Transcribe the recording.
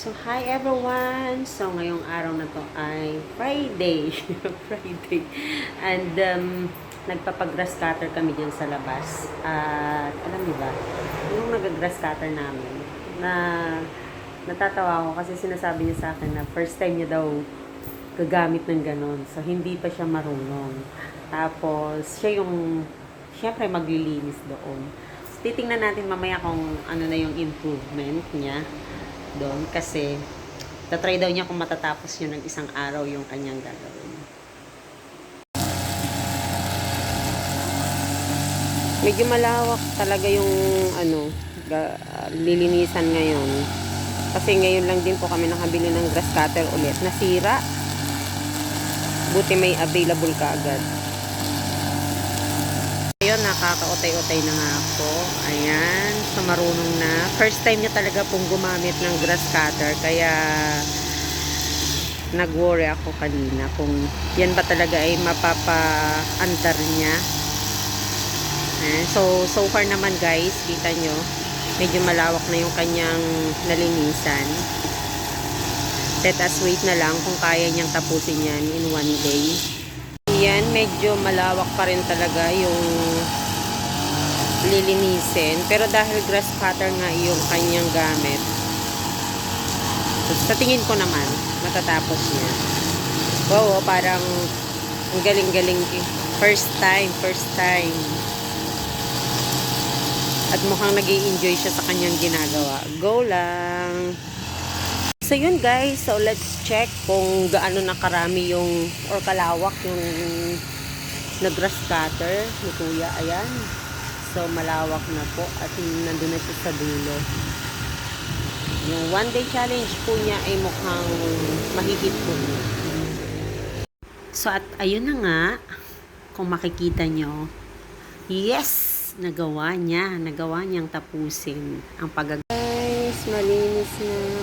So, hi everyone! So, ngayong araw na to ay Friday. Friday. And, nagpapag-grass cutter kami dyan sa labas. At, alam niyo ba, yung nag-grass cutter namin, na natatawa ako kasi sinasabi niya sa akin na first time niya daw gagamit ng ganon. So, hindi pa siya marunong. Tapos, siya yung, syempre, maglilinis doon. So, titingnan natin mamaya kung ano na yung improvement niya doon kasi tatry daw niya kung matatapos yun ng isang araw yung kanyang gagawin. Medyo malawak talaga yung lilinisan ngayon. Kasi ngayon lang din po kami nakabili ng grass cutter ulit. Nasira. Buti may available ka agad. Ayun, nakaka-utay-utay na nga ako. Ayan, so marunong na. First time niya talaga pong gumamit ng grass cutter. Kaya nag-worry ako kanina kung yan ba talaga ay mapapa-andar niya. Ayan, so far naman guys, kita nyo, medyo malawak na yung kanyang nalinisan. Let us wait na lang kung kaya niyang tapusin yan in one day. Yan, medyo malawak pa rin talaga yung lilinisin. Pero dahil grass cutter nga yung kanyang gamit, sa tingin ko naman, matatapos niya. Wow, parang ang galing-galing. First time. At mukhang nag-i-enjoy siya sa kanyang ginagawa. Go lang! So yun guys, so let's check kung gaano na karami yung or kalawak yung nag-grass cutter ni Kuya. Ayan. So malawak na po at nandun na siya sa dulo. Yung one day challenge po niya ay mukhang mahigit po niya. So at ayun na nga, kung makikita nyo, yes! Nagawa niyang tapusin ang pag- Guys, malinis na.